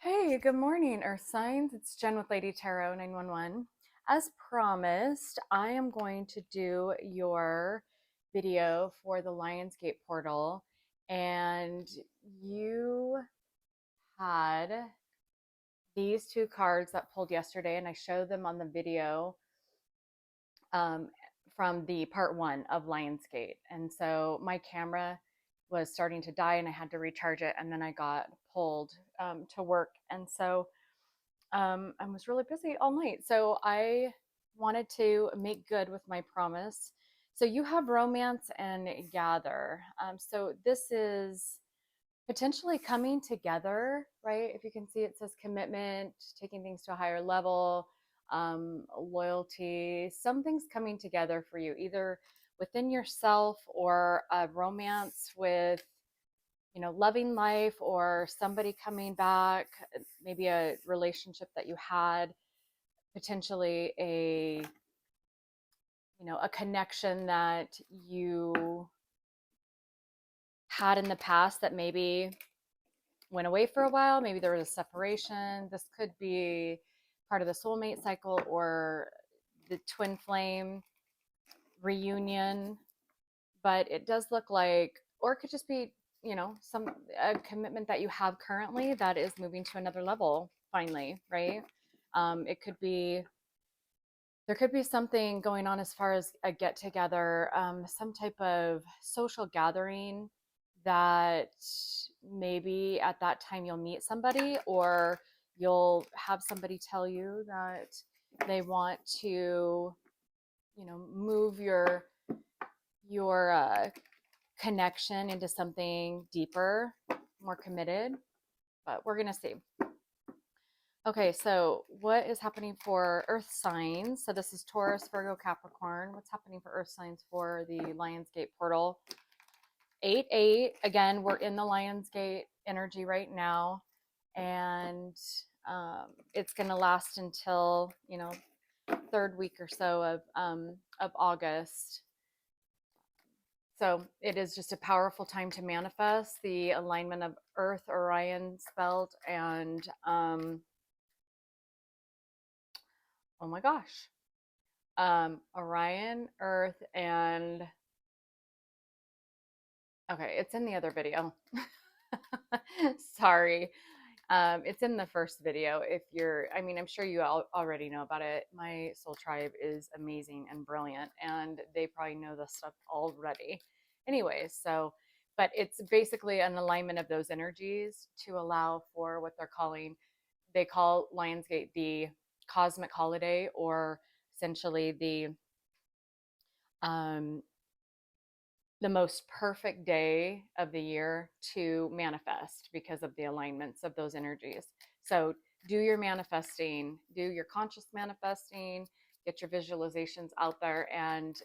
Hey, good morning, Earth Signs. It's Jen with Lady Tarot 911. As promised, I am going to do your video for the Lionsgate portal, and you had these two cards that pulled yesterday, and I showed them on the video um, from the part one of Lionsgate. And so my camera was starting to die, and I had to recharge it, and then I got pulled to work, and so I was really busy all night. So I wanted to make good with my promise. So you have romance and gather. So this is potentially coming together, right? If you can see, it says commitment, taking things to a higher level, loyalty, something's coming together for you, either within yourself or a romance with loving life, or somebody coming back, maybe a relationship that you had, potentially a connection that you had in the past that maybe went away for a while. Maybe there was a separation. This could be part of the soulmate cycle or the twin flame reunion, but it does look like, or it could just be, some a commitment that you have currently that is moving to another level finally, right? It could be, there could be something going on as far as a get together, some type of social gathering that maybe at that time you'll meet somebody, or you'll have somebody tell you that they want to, move your connection into something deeper, more committed. But we're gonna see. Okay, so what is happening for Earth signs? So this is Taurus, Virgo, Capricorn. What's happening for Earth signs for the Lionsgate portal? 8-8. Again, we're in the Lionsgate energy right now, and it's going to last until third week or so of August. So it is just a powerful time to manifest the alignment of Earth, Orion's belt, and oh my gosh, Orion, Earth, and okay, it's in the other video. Sorry. It's in the first video. If you're, I mean, I'm sure you all already know about it. My soul tribe is amazing and brilliant, and they probably know this stuff already. Anyways, so, but it's basically an alignment of those energies to allow for what they call Lionsgate the cosmic holiday, or essentially um, the most perfect day of the year to manifest because of the alignments of those energies. So do your manifesting, do your conscious manifesting, get your visualizations out there, and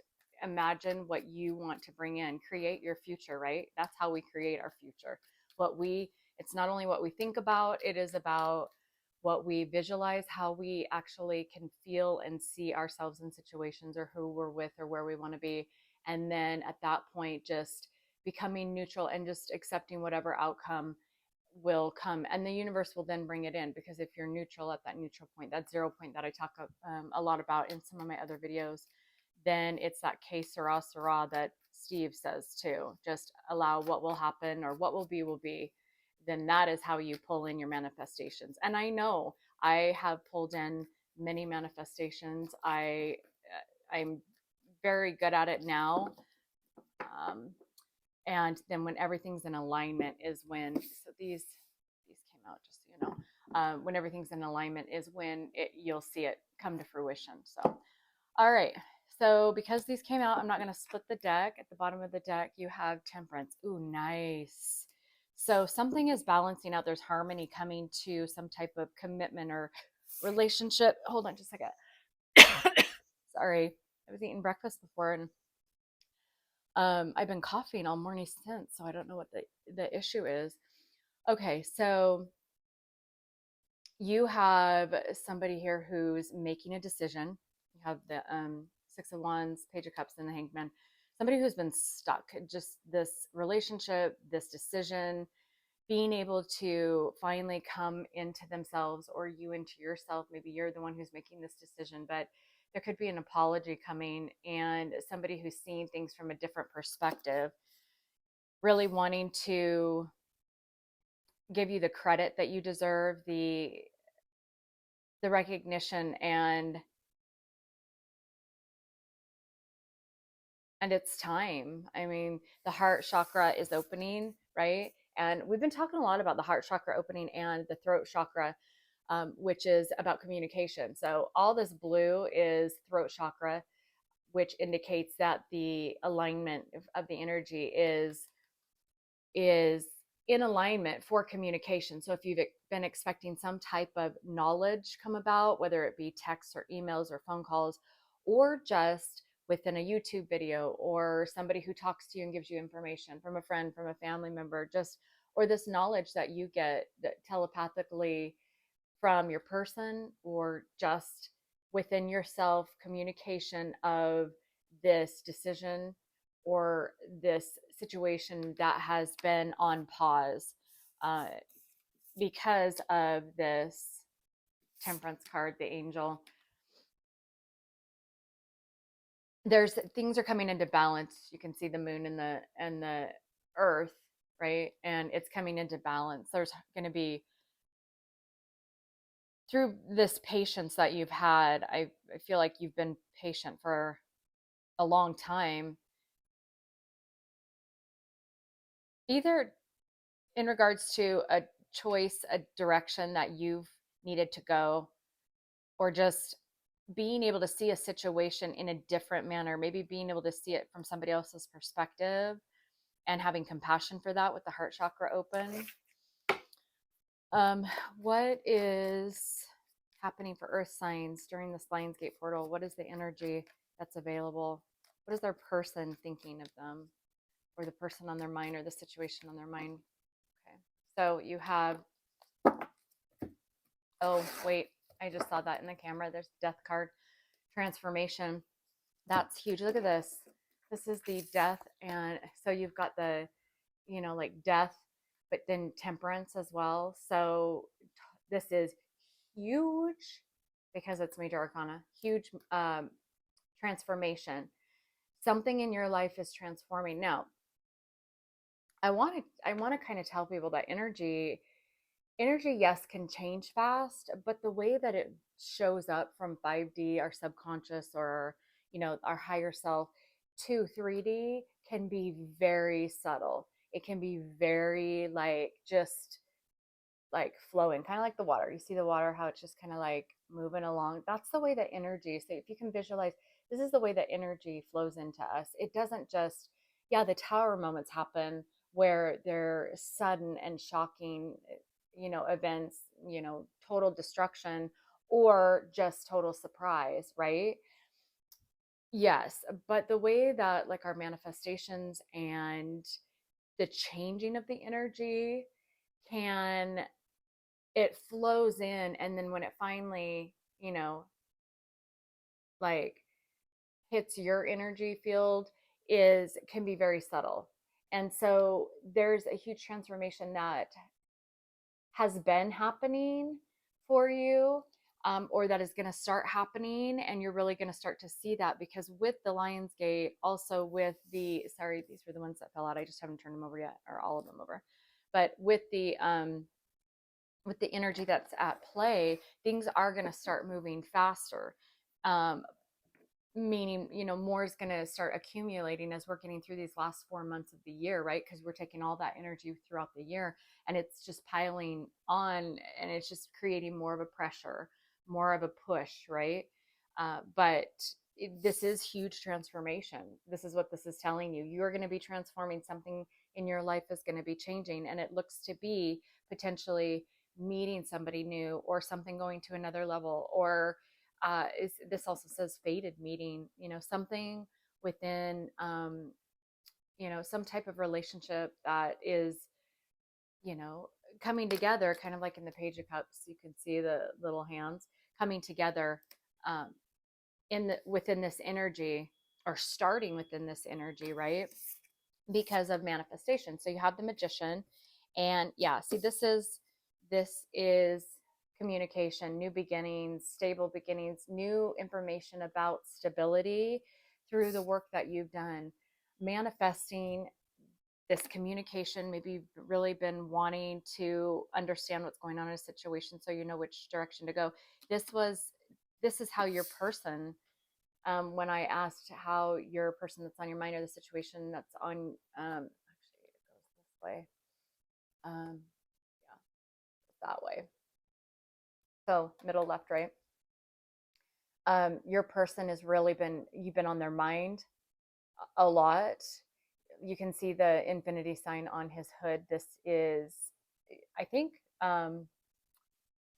imagine what you want to bring in. Create your future, right? That's how we create our future. It's not only what we think about, it is about what we visualize, how we actually can feel and see ourselves in situations, or who we're with, or where we want to be. And then at that point, just becoming neutral and just accepting whatever outcome will come, and the universe will then bring it in. Because if you're neutral at that neutral point, that 0 point that I talk a lot about in some of my other videos, then it's that que sera sera that Steve says too. Just allow what will happen, or what will be. Then that is how you pull in your manifestations. And I know I have pulled in many manifestations. I'm very good at it now. Um, and then when everything's in alignment is when, so these came out, just so you know, when everything's in alignment is when you'll see it come to fruition. So, all right. So because these came out, I'm not going to split the deck. At the bottom of the deck, you have Temperance. Ooh, nice. So something is balancing out. There's harmony coming to some type of commitment or relationship. Hold on just a second. Sorry. I was eating breakfast before, and I've been coughing all morning since, so I don't know what the issue is. Okay, so you have somebody here who's making a decision. You have the Six of Wands, Page of Cups, and the Hanged Man. Somebody who's been stuck, just this relationship, this decision. being able to finally come into themselves, or you into yourself. Maybe you're the one who's making this decision, but there could be an apology coming, and somebody who's seeing things from a different perspective, really wanting to give you the credit that you deserve, the recognition, and it's time. I mean, the heart chakra is opening, right? And we've been talking a lot about the heart chakra opening and the throat chakra, which is about communication. So all this blue is throat chakra, which indicates that the alignment of the energy is in alignment for communication. So if you've been expecting some type of knowledge come about, whether it be texts or emails or phone calls, or just within a YouTube video, or somebody who talks to you and gives you information from a friend, from a family member, just, or this knowledge that you get that telepathically from your person, or just within yourself, communication of this decision or this situation that has been on pause, uh, because of this temperance card, the angel. There's things are coming into balance. You can see the moon and the earth, right? And it's coming into balance. There's going to be, through this patience that you've had, I feel like you've been patient for a long time, either in regards to a choice, a direction that you've needed to go, or just being able to see a situation in a different manner, maybe being able to see it from somebody else's perspective and having compassion for that with the heart chakra open. Um, what is happening for earth signs during this Lionsgate portal? What is the energy that's available? What is their person thinking of them, or the person on their mind, or the situation on their mind? Okay. So you have, oh, wait, I just saw that in the camera. There's death card, transformation. That's huge. Look at this. This is the death. And so you've got the, like death, but then temperance as well. So this is huge because it's major arcana, huge transformation. Something in your life is transforming. Now, I want to kind of tell people that energy, yes, can change fast, but the way that it shows up from 5D, our subconscious, or our higher self, to 3D can be very subtle. It can be very, like, just like flowing, kind of like the water. You see the water, how it's just kind of like moving along. That's the way that energy, so if you can visualize, this is the way that energy flows into us. It doesn't just, yeah, the tower moments happen where they're sudden and shocking, events, total destruction, or just total surprise, right? Yes, but the way that, like, our manifestations and the changing of the energy, can it flows in, and then when it finally, like, hits your energy field, is can be very subtle. And so there's a huge transformation that has been happening for you, or that is going to start happening, and you're really going to start to see that, because with the Lionsgate, also with the, sorry, these were the ones that fell out, I just haven't turned them over yet, or all of them over, but with the energy that's at play, things are going to start moving faster. Um, Meaning, more is going to start accumulating as we're getting through these last 4 months of the year, right? Because we're taking all that energy throughout the year, and it's just piling on, and it's just creating more of a pressure, more of a push, right? But this is huge transformation. This is what this is telling you. You're going to be transforming. Something in your life is going to be changing, and it looks to be potentially meeting somebody new, or something going to another level, or this also says fated meeting, something within, some type of relationship that is, you know, coming together, kind of like in the Page of Cups. You can see the little hands coming together, um, within this energy, or starting within this energy, right? Because of manifestation. So you have the Magician, And yeah, see, this is communication, new beginnings, stable beginnings, new information about stability through the work that you've done, manifesting this communication. Maybe you've really been wanting to understand what's going on in a situation so you know which direction to go. This is how your person, when I asked how your person that's on your mind or the situation that's on, actually it goes this way, yeah, that way. So middle, left, right. Your person has really been, you've been on their mind a lot. You can see the infinity sign on his hood. This is, I think, can't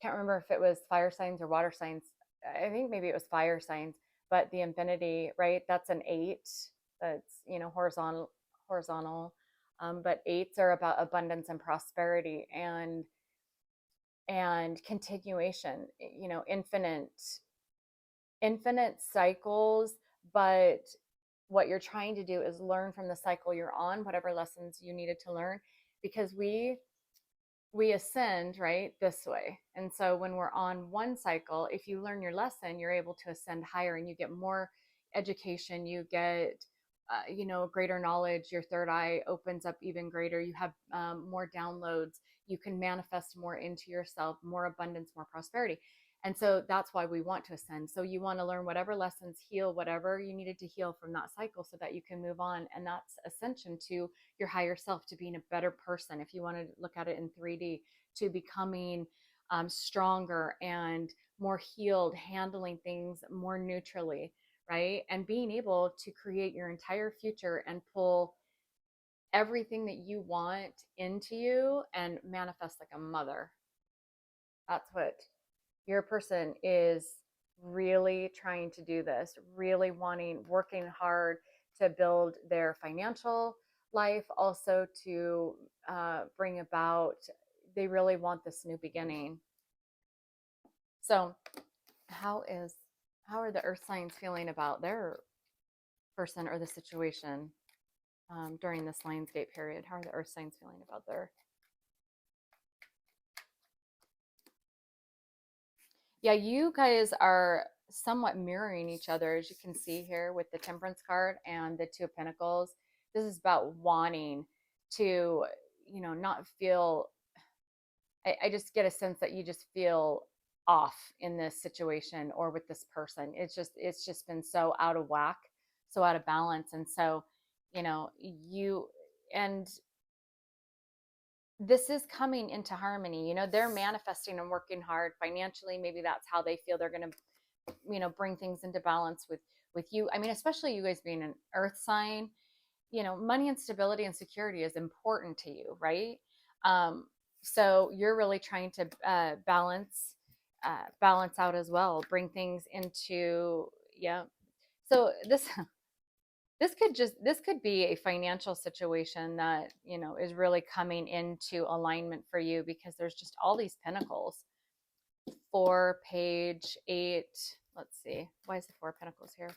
remember if it was fire signs or water signs. I think maybe it was fire signs, but the infinity, right? That's an 8. That's, horizontal. But 8s are about abundance and prosperity and continuation, infinite cycles. But what you're trying to do is learn from the cycle you're on, whatever lessons you needed to learn, because we ascend right this way. And so when we're on one cycle, if you learn your lesson, you're able to ascend higher and you get more education, you get greater knowledge, your third eye opens up even greater, you have more downloads, you can manifest more into yourself, more abundance, more prosperity. And so that's why we want to ascend. So you want to learn whatever lessons, heal whatever you needed to heal from that cycle so that you can move on. And that's ascension to your higher self, to being a better person. If you want to look at it in 3D, to becoming stronger and more healed, handling things more neutrally, right? And being able to create your entire future and pull everything that you want into you and manifest like a mother. That's what your person is really trying to do, this, really working hard to build their financial life, also to bring about, they really want this new beginning. So how are the earth signs feeling about their person or the situation during this Lionsgate period? How are the earth signs feeling about their, yeah, you guys are somewhat mirroring each other, as you can see here with the Temperance card and the Two of Pentacles. This is about wanting to, not feel, I just get a sense that you just feel off in this situation or with this person. It's just been so out of whack, so out of balance. And so, you, and this is coming into harmony. They're manifesting and working hard financially. Maybe that's how they feel they're going to, bring things into balance with you. I mean, especially you guys being an earth sign, money and stability and security is important to you, right? So you're really trying to balance out as well, bring things into, yeah. So this could be a financial situation that is really coming into alignment for you, because there's just all these pentacles. 4, page 8, let's see, why is the 4 pentacles here?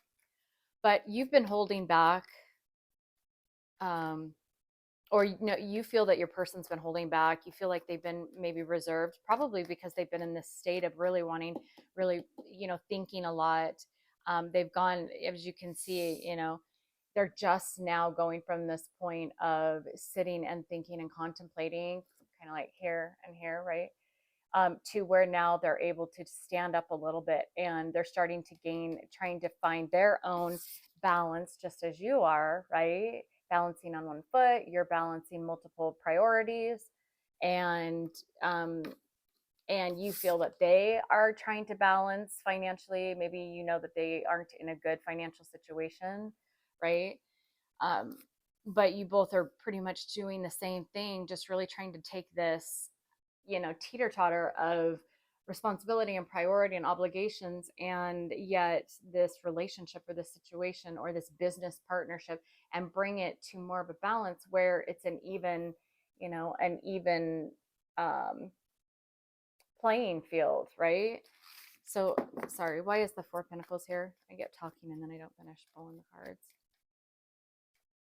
But you've been holding back, or you feel that your person's been holding back. You feel like they've been maybe reserved, probably because they've been in this state of really wanting, really thinking a lot. They've gone, as you can see, they're just now going from this point of sitting and thinking and contemplating, kind of like here and here, right? To where now they're able to stand up a little bit, and they're starting to trying to find their own balance, just as you are, right? Balancing on one foot, you're balancing multiple priorities, and you feel that they are trying to balance financially. Maybe that they aren't in a good financial situation, right? But you both are pretty much doing the same thing, just really trying to take this, teeter-totter of responsibility and priority and obligations, and yet this relationship or this situation or this business partnership, and bring it to more of a balance where it's an even playing field, right? So sorry, why is the 4 pentacles here? I get talking and then I don't finish pulling the cards.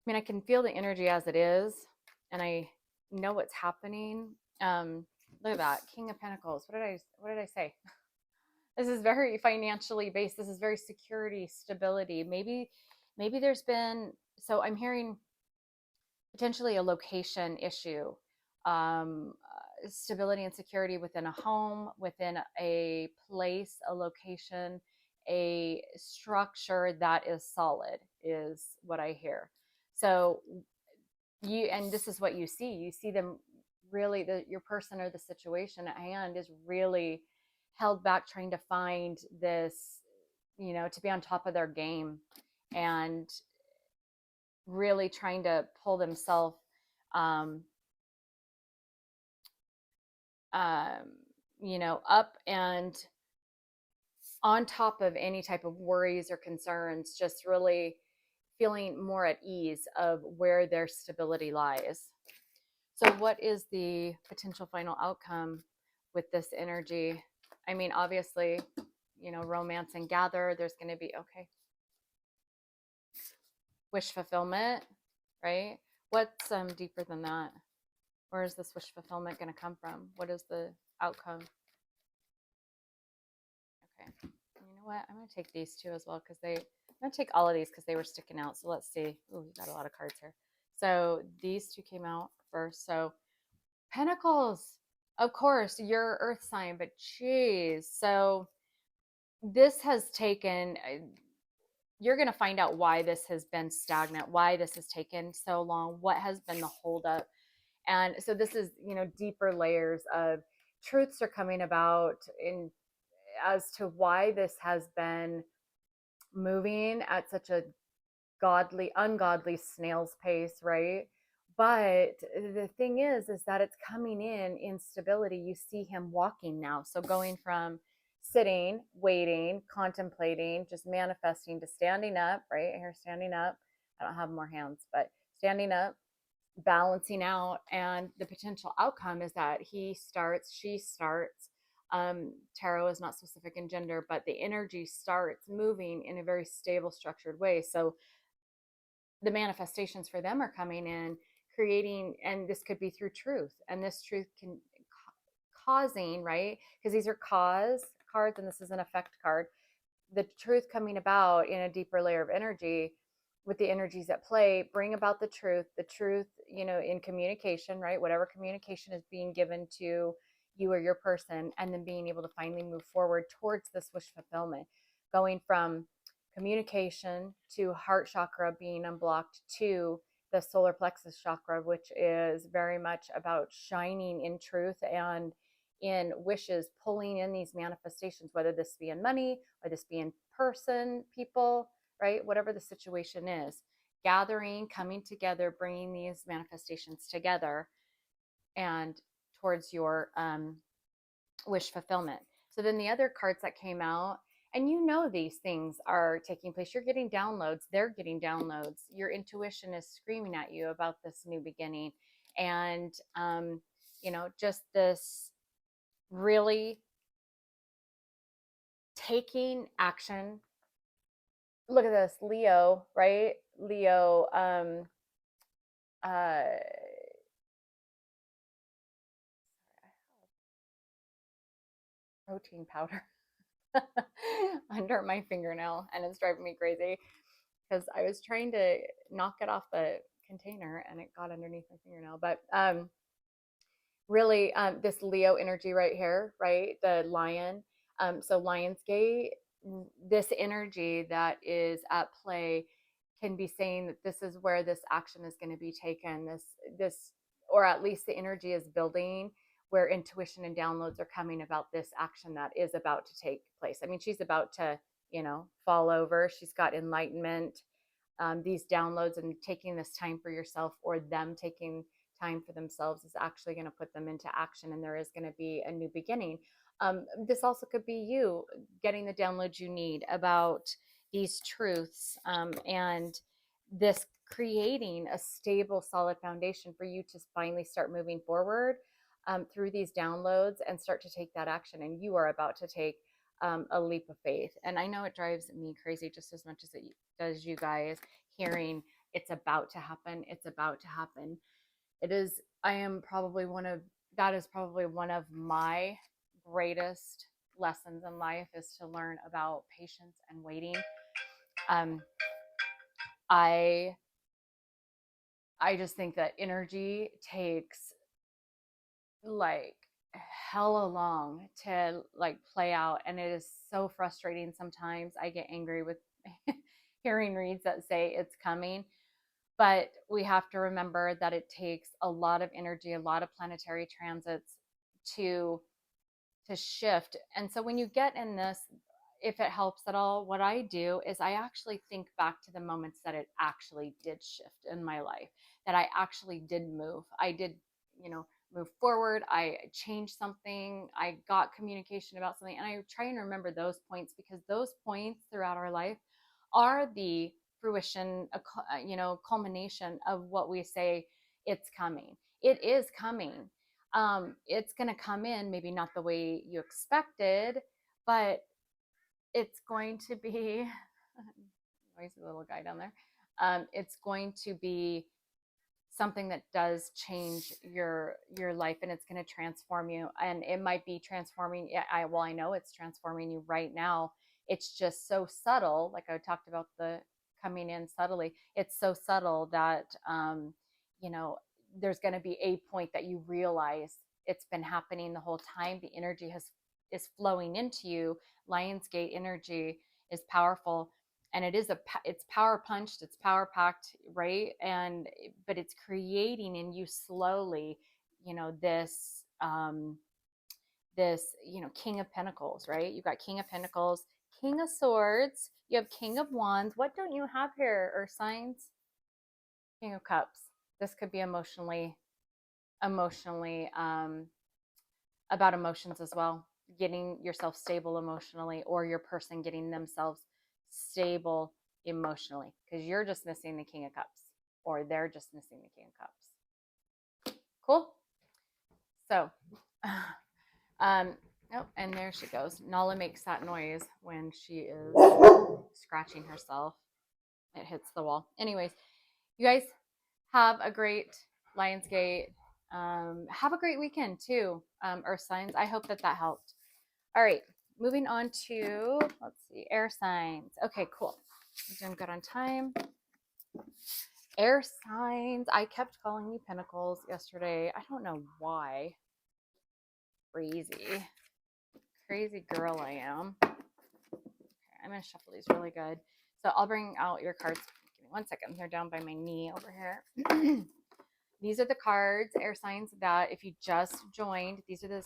I mean, I can feel the energy as it is, and I know what's happening. Look at that, King of Pentacles. What did I say? This is very financially based. This is very security, stability. Maybe there's been, so I'm hearing potentially a location issue, stability and security within a home, within a place, a location, a structure that is solid, is what I hear. So and this is what you see. You see them really, your person or the situation at hand is really held back trying to find this, to be on top of their game, and really trying to pull themselves um, um, up and on top of any type of worries or concerns, just really feeling more at ease of where their stability lies. So, what is the potential final outcome with this energy? I mean, obviously, romance and gather, there's going to be, okay, wish fulfillment, right? What's deeper than that? Where is this wish fulfillment going to come from? What is the outcome? Okay. You know what? I'm going to take these two as well, I'm going to take all of these because they were sticking out. So let's see. Ooh, we got a lot of cards here. So these two came out first. So Pentacles, of course, your earth sign, but geez. So this has taken, you're going to find out why this has been stagnant, why this has taken so long, what has been the holdup. And so this is, deeper layers of truths are coming about in as to why this has been moving at such a ungodly snail's pace, right? But the thing is that it's coming in stability. You see him walking now. So going from sitting, waiting, contemplating, just manifesting to standing up, right? Here, standing up. I don't have more hands, but standing up, balancing out. And the potential outcome is that she starts. Tarot is not specific in gender, but the energy starts moving in a very stable, structured way. So the manifestations for them are coming in, creating, and this could be through truth, and this truth can causing, right? Because these are cause cards, and this is an effect card. The truth coming about in a deeper layer of energy with the energies at play bring about the truth, in communication, right? Whatever communication is being given to you or your person, and then being able to finally move forward towards this wish fulfillment, going from communication to heart chakra being unblocked to the solar plexus chakra, which is very much about shining in truth and in wishes, pulling in these manifestations, whether this be in money or this be in person, people, right? Whatever the situation is, gathering, coming together, bringing these manifestations together and towards your wish fulfillment. So then the other cards that came out, and these things are taking place. You're getting downloads. They're getting downloads. Your intuition is screaming at you about this new beginning. And, just this really taking action. Look at this, Leo, right? Leo, uh, protein powder under my fingernail, and it's driving me crazy because I was trying to knock it off the container and it got underneath my fingernail. But really, this Leo energy right here, right? The lion. So LIONSGATE, this energy that is at play can be saying that this is where this action is going to be taken. This, or at least the energy is building where intuition and downloads are coming about this action that is about to take place. I mean, she's about to, fall over. She's got enlightenment, these downloads, and taking this time for yourself, or them taking time for themselves, is actually going to put them into action, and there is going to be a new beginning. This also could be you getting the downloads you need about these truths, and this creating a stable, solid foundation for you to finally start moving forward through these downloads and start to take that action. And you are about to take a leap of faith. And I know it drives me crazy just as much as it does you guys, hearing it's about to happen. It's about to happen. It is, I am probably that is probably one of my greatest lessons in life, is to learn about patience and waiting. Um, I I just think that energy takes like hella long to like play out, and it is so frustrating. Sometimes I get angry with hearing reads that say it's coming, but we have to remember that it takes a lot of energy, a lot of planetary transits to shift. And so when you get in this, if it helps at all, what I do is I actually think back to the moments that it actually did shift in my life, that I actually did move. I did, move forward. I changed something. I got communication about something. And I try and remember those points, because those points throughout our life are the fruition, culmination of what we say it's coming. It is coming. It's going to come in, maybe not the way you expected, but it's going to be noisy little guy down there. It's going to be something that does change your life, and it's going to transform you. And it might be transforming. I know it's transforming you right now. It's just so subtle, like I talked about the coming in subtly. It's so subtle that you know there's going to be a point that you realize it's been happening the whole time. The energy is flowing into you. Lionsgate energy is powerful, and it's power punched, it's power packed, right? And but it's creating in you slowly, this King of Pentacles, right? You've got King of Pentacles, King of Swords, you have King of Wands. What don't you have here? Or signs? King of Cups. This could be emotionally about emotions as well, getting yourself stable emotionally, or your person getting themselves stable emotionally, because you're just missing the King of Cups, or they're just missing the King of Cups. Cool. So oh, and there she goes. Nala makes that noise when she is scratching herself. It hits the wall. Anyways, you guys have a great Lionsgate. Have a great weekend too, Earth signs. I hope that helped. All right, moving on to, let's see, air signs. Okay, cool. I'm doing good on time. Air signs. I kept calling you Pentacles yesterday. I don't know why. Crazy girl I am. Okay, I'm going to shuffle these really good. So I'll bring out your cards. Give me 1 second. They're down by my knee over here. These are the cards, air signs, that if you just joined, these are the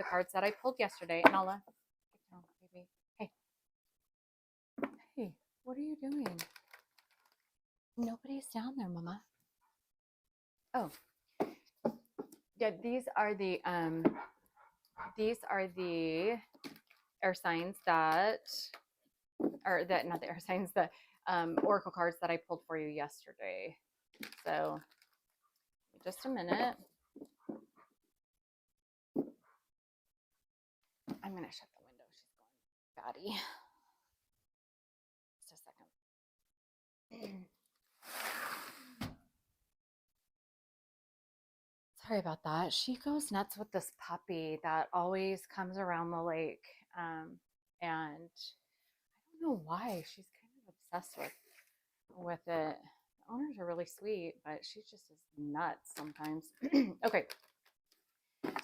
cards that I pulled yesterday. Nala, oh, baby. Hey, what are you doing? Nobody's down there, Mama. Oh, yeah. These are the air signs that, or that not the air signs, the oracle cards that I pulled for you yesterday. So, just a minute. I'm gonna shut the window. She's going batty. Just a second. Sorry about that. She goes nuts with this puppy that always comes around the lake. And I don't know why. She's kind of obsessed with it. The owners are really sweet, but she just is nuts sometimes. Okay.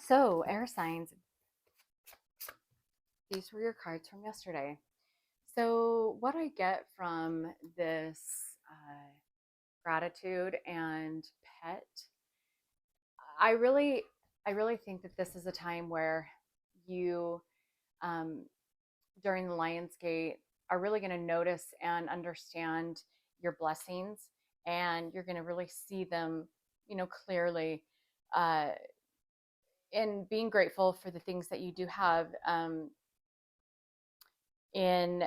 So, air signs. These were your cards from yesterday. So, what I get from this gratitude and pet, I really think that this is a time where you, during the Lionsgate, are really going to notice and understand your blessings, and you're going to really see them, clearly, and being grateful for the things that you do have, in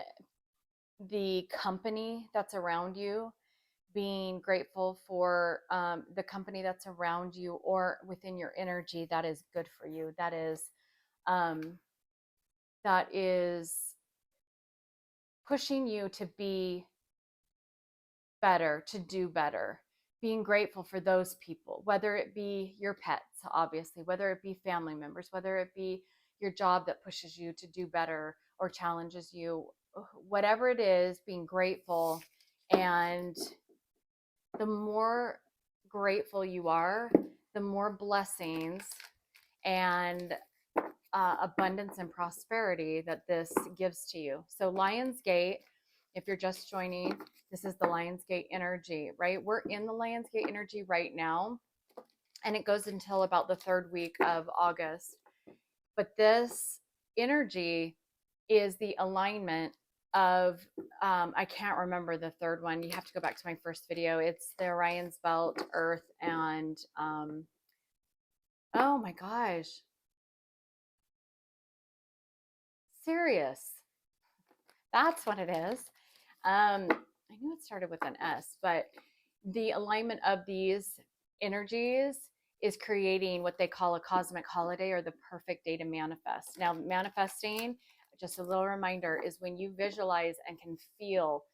the company that's around you, being grateful for the company that's around you or within your energy that is good for you, um, that is pushing you to be better, to do better, being grateful for those people, whether it be your pets, obviously, whether it be family members, whether it be your job that pushes you to do better or challenges you, whatever it is, being grateful. And the more grateful you are, the more blessings and abundance and prosperity that this gives to you. So, Lionsgate, if you're just joining, this is the Lionsgate energy, right? We're in the Lionsgate energy right now, and it goes until about the third week of August. But this energy is the alignment of, I can't remember the third one. You have to go back to my first video. It's the Orion's Belt, Earth, and oh my gosh, Sirius. That's what it is. I knew it started with an S, but the alignment of these energies is creating what they call a cosmic holiday, or the perfect day to manifest. Now, manifesting, just a little reminder, is when you visualize and can feel,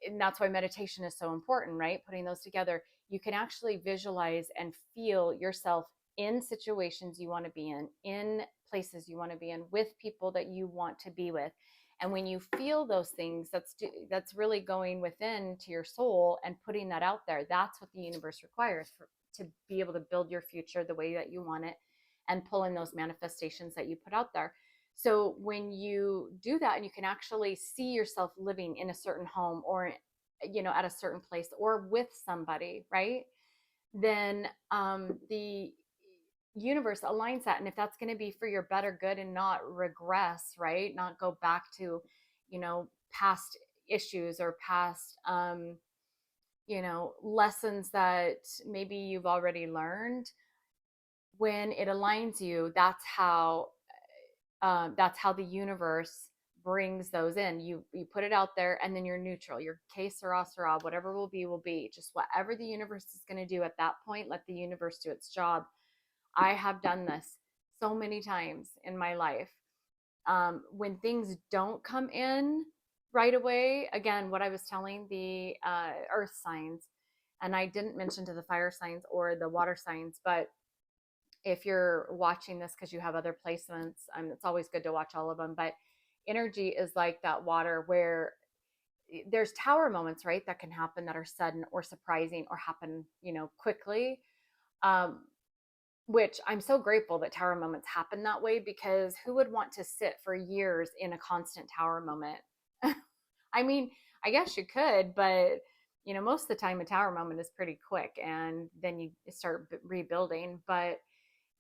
and that's why meditation is so important, right? Putting those together, you can actually visualize and feel yourself in situations you want to be in places you want to be in, with people that you want to be with. And when you feel those things, that's really going within to your soul and putting that out there. That's what the universe requires to be able to build your future the way that you want it, and pull in those manifestations that you put out there. So when you do that, and you can actually see yourself living in a certain home, or at a certain place, or with somebody, right? Then the universe aligns that. And if that's going to be for your better good and not regress, right? Not go back to, past issues or past, lessons that maybe you've already learned. When it aligns you, that's how the universe brings those in. You put it out there, and then you're neutral. Your que sera, sera, whatever will be. Just whatever the universe is going to do at that point, let the universe do its job. I have done this so many times in my life. When things don't come in right away, again, what I was telling the earth signs, and I didn't mention to the fire signs or the water signs, but if you're watching this because you have other placements, it's always good to watch all of them. But energy is like that water, where there's tower moments, right, that can happen, that are sudden or surprising, or happen, quickly. Which I'm so grateful that tower moments happen that way, because who would want to sit for years in a constant tower moment? I mean, I guess you could, but most of the time a tower moment is pretty quick, and then you start rebuilding. But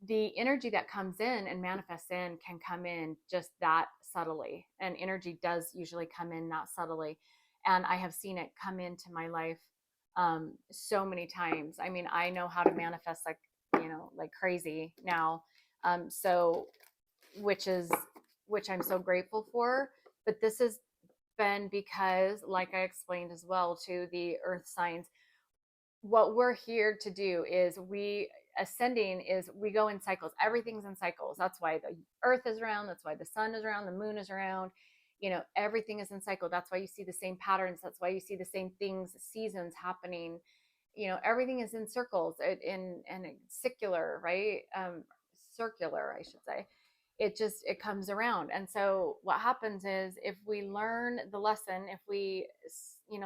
the energy that comes in and manifests in can come in just that subtly. And energy does usually come in that subtly. And I have seen it come into my life so many times. I mean, I know how to manifest like crazy now. So, which I'm so grateful for. But this has been because, like I explained as well to the earth signs, what we're here to do is ascending is we go in cycles. Everything's in cycles. That's why the earth is around. That's why the sun is around. The moon is around. Everything is in cycle. That's why you see the same patterns. That's why you see the same things, seasons happening. Everything is in circles, in secular, right? Circular, I should say. It comes around. And so what happens is, if we learn the lesson, if we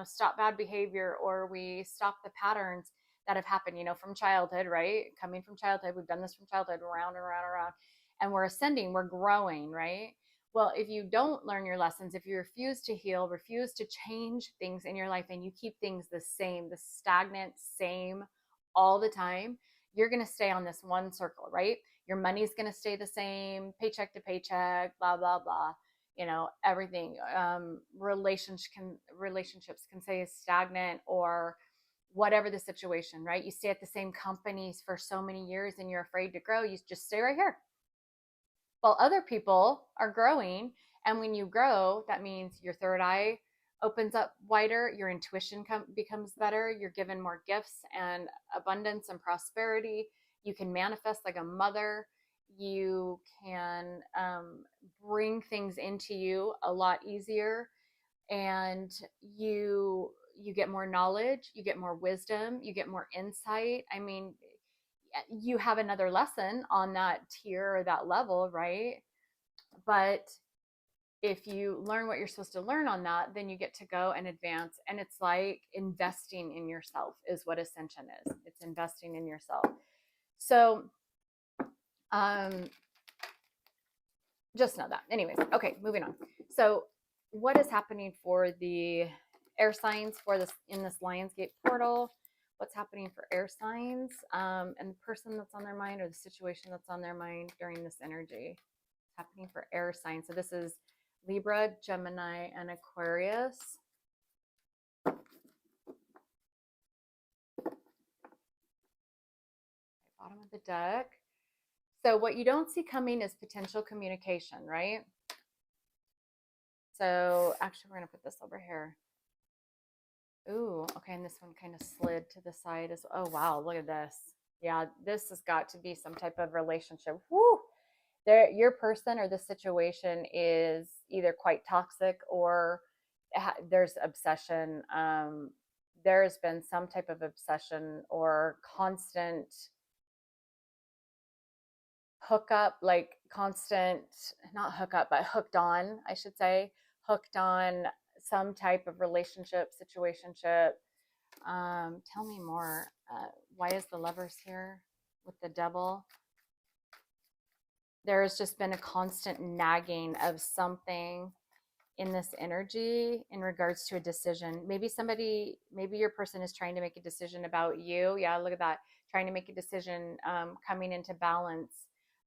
stop bad behavior, or we stop the patterns that have happened from childhood, right? Coming from childhood, we've done this from childhood, around and around and around, and we're ascending, we're growing, right? Well, if you don't learn your lessons, if you refuse to heal, refuse to change things in your life, and you keep things the same, the stagnant same all the time, you're going to stay on this one circle, right? Your money's going to stay the same, paycheck to paycheck, blah, blah, blah. Everything. Relationships can stay stagnant, or whatever the situation, right? You stay at the same companies for so many years, and you're afraid to grow. You just stay right here. While other people are growing. And when you grow, that means your third eye opens up wider, your intuition becomes better, you're given more gifts and abundance and prosperity. You can manifest like a mother. You can bring things into you a lot easier. And you you get more knowledge, you get more wisdom, you get more insight. I mean, you have another lesson on that tier or that level, right? But if you learn what you're supposed to learn on that, then you get to go and advance. And it's like investing in yourself is what ascension is. It's investing in yourself. So just know that. Anyways, okay, moving on. So what is happening for the air signs for this in this Lionsgate portal? What's happening for air signs and the person that's on their mind or the situation that's on their mind during this energy? It's happening for air signs. So this is Libra, Gemini, and Aquarius. Bottom of the deck. So what you don't see coming is potential communication, right? So actually, we're going to put this over here. Ooh, okay, and this one kind of slid to the side as well. Oh, wow, look at this. Yeah, this has got to be some type of relationship. Woo! There, your person or the situation is either quite toxic or there's obsession. There's been some type of obsession or constant hookup, like constant, not hookup, but hooked on, I should say, hooked on some type of relationship, situationship. Tell me more. Why is the lovers here with the devil? There has just been a constant nagging of something in this energy in regards to a decision. Maybe your person is trying to make a decision about you. Yeah, look at that. Trying to make a decision, coming into balance.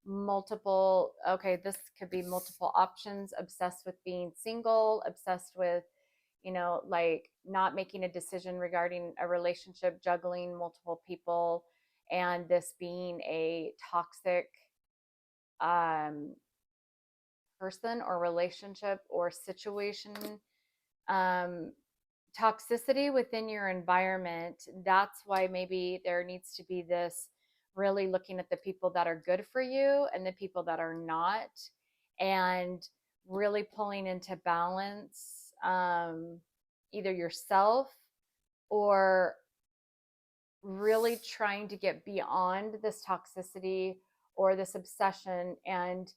Multiple, okay, this could be multiple options, obsessed with being single, obsessed with, like not making a decision regarding a relationship, juggling multiple people, and this being a toxic person or relationship or situation. Toxicity within your environment. That's why maybe there needs to be this really looking at the people that are good for you and the people that are not, and really pulling into balance either yourself or really trying to get beyond this toxicity or this obsession and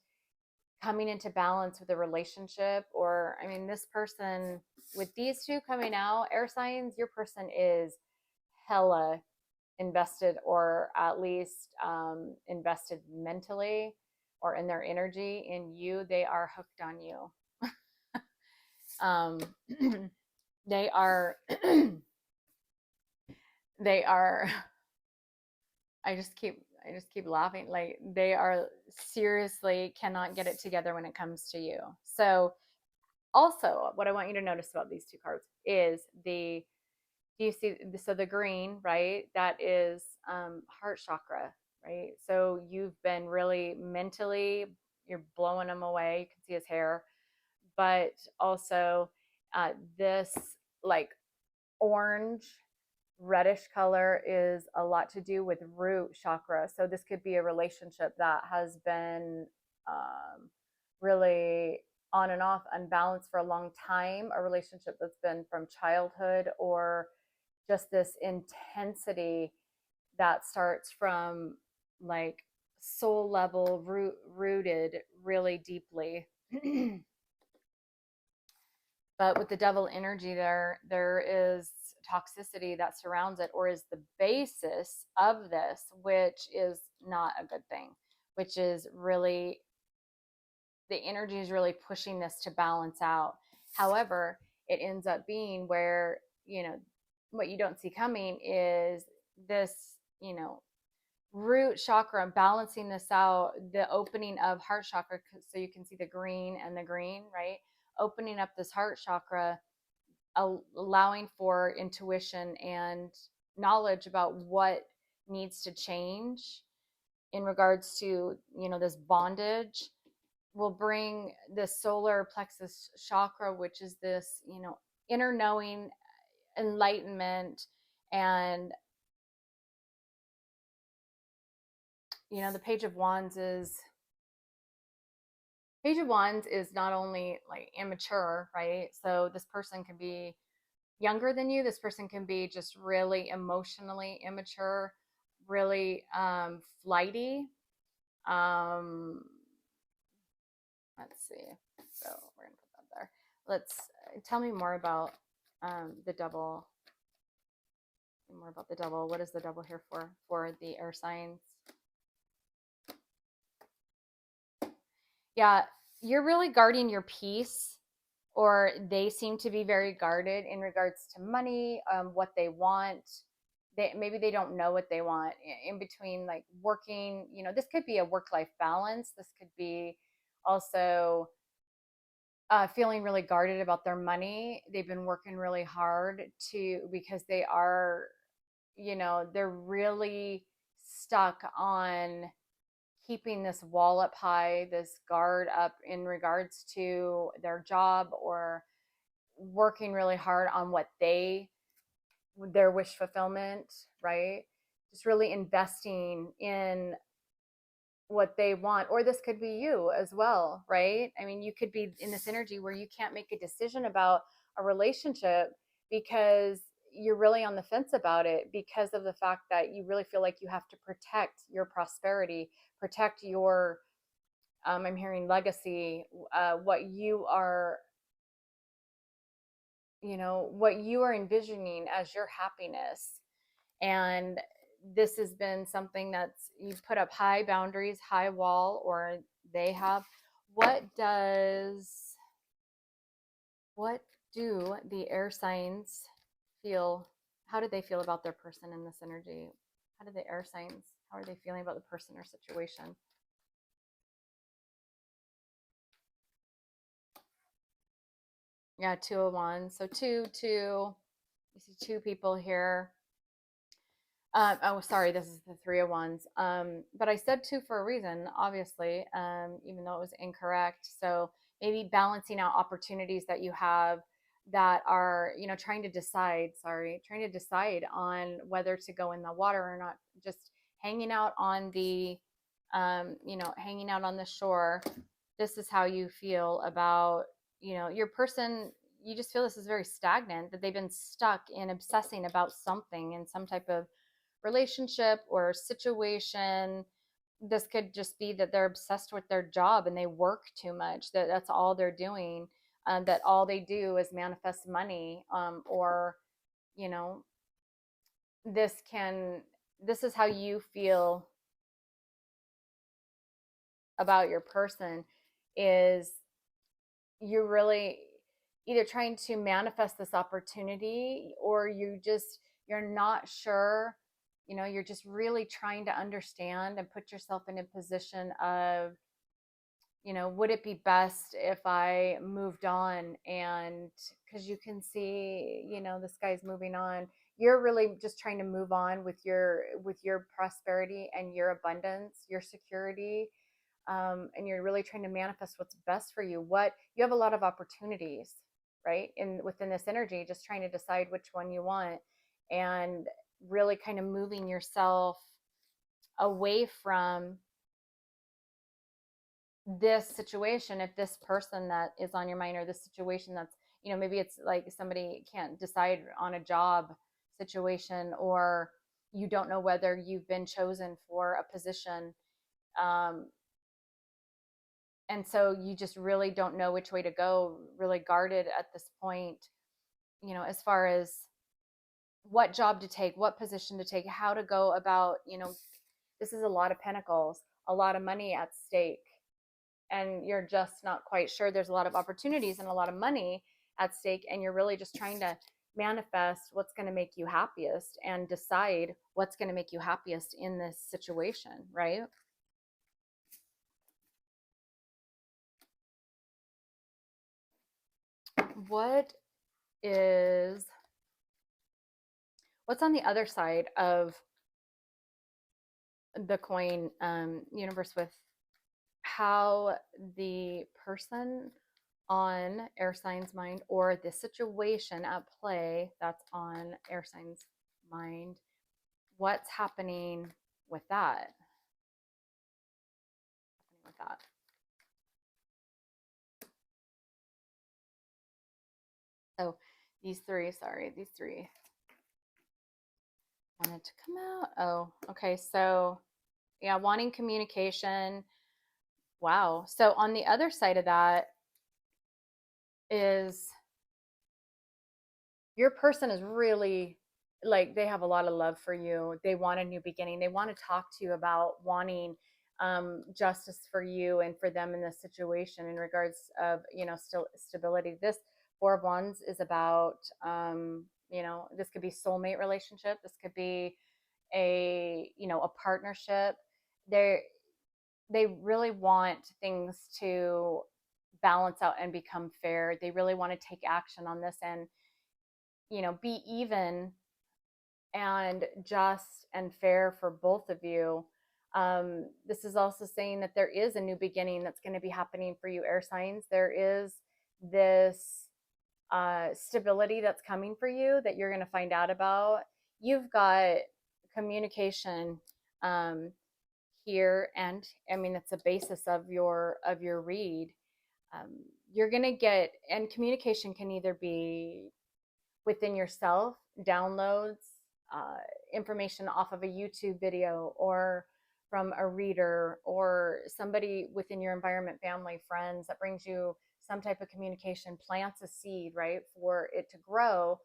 coming into balance with a relationship. Or, I mean, this person with these two coming out, air signs, your person is hella invested, or at least invested mentally or in their energy in you. They are hooked on you. um, they are, they are, I just keep laughing. Like they are seriously cannot get it together when it comes to you. So also what I want you to notice about these two cards is do you see, so the green, right? That is heart chakra, right? So you've been really mentally, you're blowing him away. You can see his hair, but also this like orange reddish color is a lot to do with root chakra. So this could be a relationship that has been really on and off, unbalanced for a long time, a relationship that's been from childhood, or just this intensity that starts from like soul level, rooted really deeply. But with the devil energy, there is toxicity that surrounds it, or is the basis of this, which is not a good thing, which is really, the energy is really pushing this to balance out. However, it ends up being where, what you don't see coming is this, root chakra, balancing this out, the opening of heart chakra. So you can see the green and the green, right? Opening up this heart chakra, allowing for intuition and knowledge about what needs to change in regards to, this bondage, will bring this solar plexus chakra, which is this, inner knowing, enlightenment, and the Page of Wands is not only like immature, right? So this person can be younger than you. This person can be just really emotionally immature, really flighty. Um, let's see. So we're gonna put that there. Let's tell me more about the double. More about the double. What is the double here for the air signs? Yeah, you're really guarding your peace, or they seem to be very guarded in regards to money, what they want. Maybe they don't know what they want in between, like working. This could be a work-life balance. This could be also feeling really guarded about their money. They've been working really hard because they are, they're really stuck on keeping this wall up high, this guard up in regards to their job, or working really hard on their wish fulfillment, right? Just really investing in what they want. Or this could be you as well, right? I mean, you could be in this energy where you can't make a decision about a relationship because you're really on the fence about it, because of the fact that you really feel like you have to protect your prosperity, protect your I'm hearing legacy, what you are, what you are envisioning as your happiness. And this has been something that's, you've put up high boundaries, high wall, or they have. What does, what do the air signs feel? How do they feel about their person in this energy? How do the air signs, how are they feeling about the person or situation? Yeah, 2 of Wands. So two. You see two people here. Oh, sorry, this is the 3 of Wands. But I said two for a reason, obviously, even though it was incorrect. So maybe balancing out opportunities that you have that are, trying to decide on whether to go in the water or not. Just hanging out on hanging out on the shore. This is how you feel about, your person. You just feel this is very stagnant, that they've been stuck in obsessing about something in some type of relationship or situation. This could just be that they're obsessed with their job and they work too much, that's all they're doing, that all they do is manifest money, or you know this can this is how you feel about your person, is you're really either trying to manifest this opportunity, or you're not sure. You're just really trying to understand and put yourself in a position of, would it be best if I moved on? And because you can see, this guy's moving on, you're really just trying to move on with your prosperity and your abundance, your security, and you're really trying to manifest what's best for you. What you have a lot of opportunities, right? In within this energy, just trying to decide which one you want, and really kind of moving yourself away from this situation. If this person that is on your mind, or this situation that's, maybe it's like somebody can't decide on a job situation, or you don't know whether you've been chosen for a position, um, and so you just really don't know which way to go, really guarded at this point, as far as what job to take, what position to take, how to go about. This is a lot of pentacles, a lot of money at stake, and you're just not quite sure. There's a lot of opportunities and a lot of money at stake, and you're really just trying to manifest what's going to make you happiest and decide what's going to make you happiest in this situation, right? What is what's on the other side of the coin, universe, with how the person on air signs mind, or the situation at play that's on air signs mind, what's happening with that? With that. So These three, sorry, these three wanted to come out. Oh, okay. So, yeah, wanting communication. Wow. So, on the other side of that is your person is really like they have a lot of love for you. They want a new beginning. They want to talk to you about wanting justice for you and for them in this situation in regards of still stability. This Four of Wands is about this could be soulmate relationship. This could be a partnership. They they really want things to balance out and become fair. They really want to take action on this and be even and just and fair for both of you. This is also saying that there is a new beginning that's going to be happening for you, air signs. There is this stability that's coming for you that you're going to find out about. You've got communication here, and I mean it's a basis of your read. Um, you're going to get, and communication can either be within yourself, downloads, uh, information off of a YouTube video or from a reader or somebody within your environment, family, friends that brings you some type of communication, plants a seed, right, for it to grow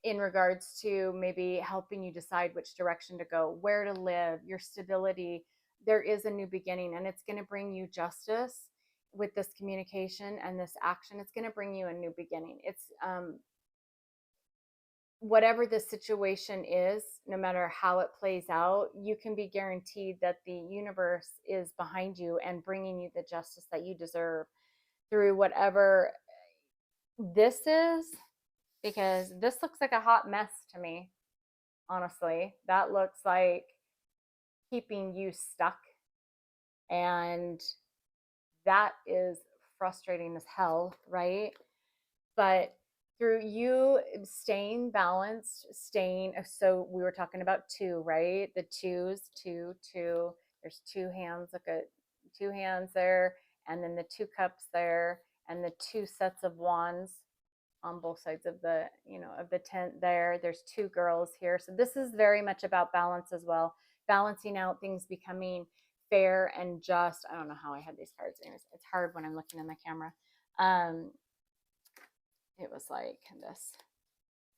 in regards to maybe helping you decide which direction to go, where to live, your stability. There is a new beginning and it's going to bring you justice with this communication and this action. It's going to bring you a new beginning. It's whatever the situation is, no matter how it plays out, you can be guaranteed that the universe is behind you and bringing you the justice that you deserve through whatever this is, because this looks like a hot mess to me, honestly. That looks like keeping you stuck, and that is frustrating as hell, right? But through you staying balanced, so we were talking about two, right? The twos, two, there's two hands, look at two hands there, and then the two cups there, and the two sets of wands on both sides of the tent there. There's two girls here. So this is very much about balance as well, balancing out things, becoming fair and just. I don't know how I had these cards. Anyways, it's hard when I'm looking in the camera. It was like this.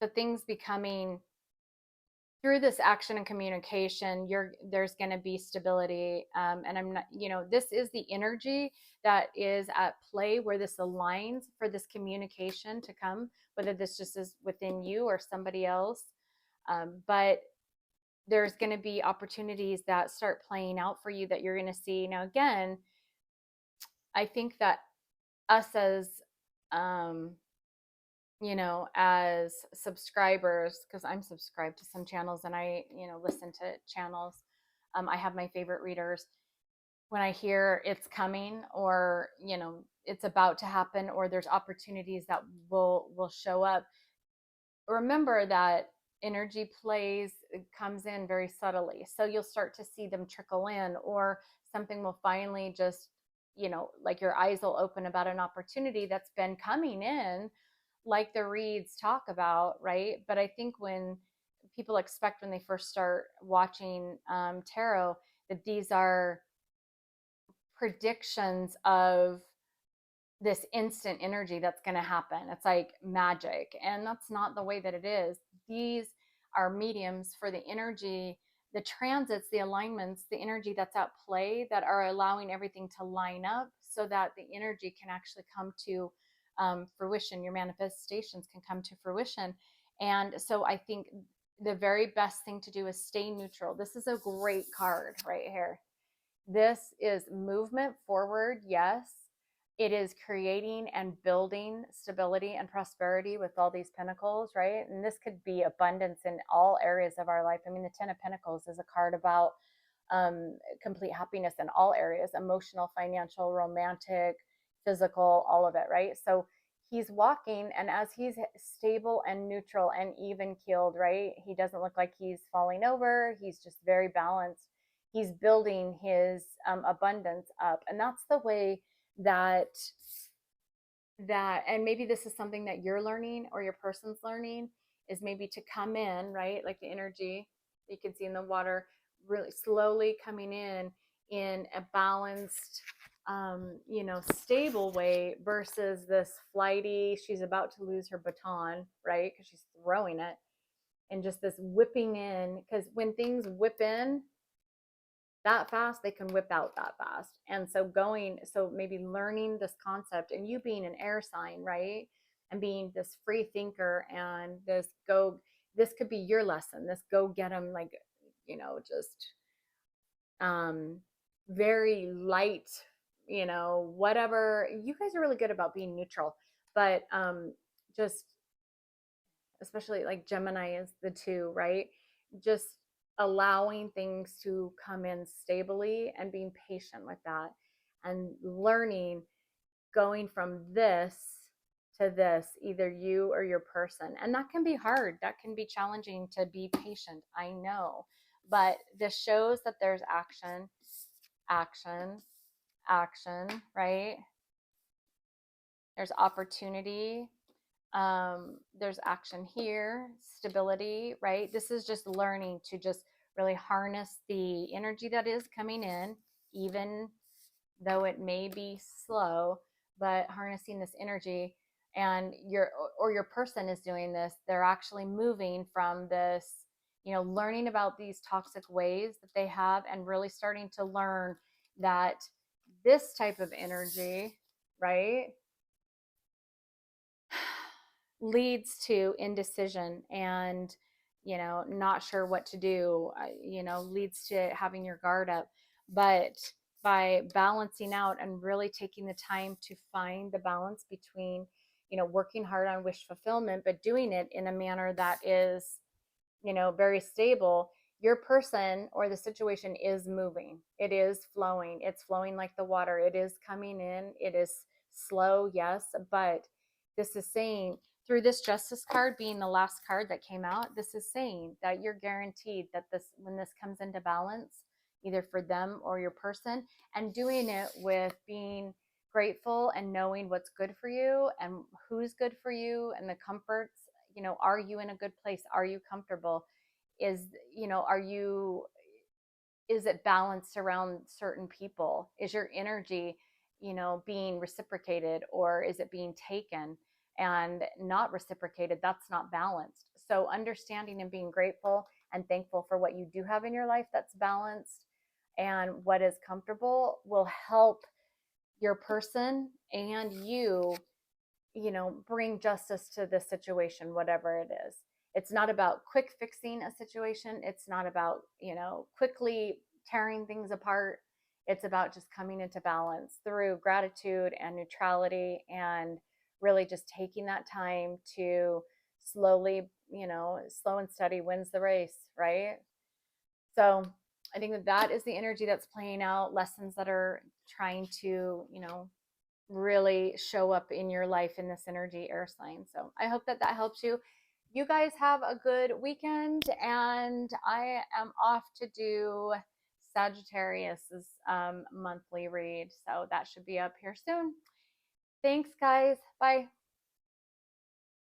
So things becoming through this action and communication, there's going to be stability. And I'm not, this is the energy that is at play where this aligns for this communication to come, whether this just is within you or somebody else. But there's going to be opportunities that start playing out for you that you're going to see. Now, again, I think that us as subscribers, because I'm subscribed to some channels and I, listen to channels. I have my favorite readers. When I hear it's coming or, it's about to happen or there's opportunities that will show up, remember that energy comes in very subtly. So you'll start to see them trickle in, or something will finally just, like your eyes will open about an opportunity that's been coming in, like the reads talk about, right? But I think when people expect, when they first start watching tarot, that these are predictions of this instant energy that's going to happen. It's like magic. And that's not the way that it is. These are mediums for the energy, the transits, the alignments, the energy that's at play that are allowing everything to line up so that the energy can actually come to fruition. Your manifestations can come to fruition. And so I think the very best thing to do is stay neutral. This is a great card right here. This is movement forward, yes. It is creating and building stability and prosperity with all these pentacles, right? And this could be abundance in all areas of our life. I mean, the Ten of Pentacles is a card about complete happiness in all areas: emotional, financial, romantic, physical, all of it, right? So he's walking, and as he's stable and neutral and even keeled, right? He doesn't look like he's falling over. He's just very balanced. He's building his abundance up. And that's the way that that, and maybe this is something that you're learning or your person's learning, is maybe to come in, right? Like the energy you can see in the water, really slowly coming in a balanced, stable way versus this flighty, she's about to lose her baton, right? Because she's throwing it, and just this whipping in. Because when things whip in that fast, they can whip out that fast. And so maybe learning this concept, and you being an air sign, right? And being this free thinker, and this could be your lesson, this go get them, like, just very light, whatever. You guys are really good about being neutral, but just, especially like Gemini is the two, right? Just allowing things to come in stably and being patient with that, and learning, going from this to this, either you or your person. And that can be hard. That can be challenging to be patient. I know. But this shows that there's action, action, action, right? There's opportunity, there's action here, stability, right? This is just learning to just really harness the energy that is coming in, even though it may be slow, but harnessing this energy. And your person is doing this, they're actually moving from this, learning about these toxic ways that they have, and really starting to learn that this type of energy, right, leads to indecision and, not sure what to do, leads to having your guard up. But by balancing out and really taking the time to find the balance between, working hard on wish fulfillment, but doing it in a manner that is, very stable, your person or the situation is moving. It is flowing. It's flowing like the water. It is coming in. It is slow, yes, but this is saying, through this justice card being the last card that came out, this is saying that you're guaranteed that when this comes into balance, either for them or your person, and doing it with being grateful and knowing what's good for you and who's good for you and the comforts, are you in a good place? Are you comfortable? Is, is it balanced around certain people? Is your energy, being reciprocated, or is it being taken and not reciprocated? That's not balanced. So understanding and being grateful and thankful for what you do have in your life that's balanced and what is comfortable will help your person and bring justice to the situation, whatever it is. It's not about quick fixing a situation. It's not about, quickly tearing things apart. It's about just coming into balance through gratitude and neutrality, and really just taking that time to slowly, slow and steady wins the race, right? So I think that is the energy that's playing out, lessons that are trying to, really show up in your life in this energy, air sign. So I hope that helps you. You guys have a good weekend, and I am off to do Sagittarius's monthly read, so that should be up here soon. Thanks, guys. Bye.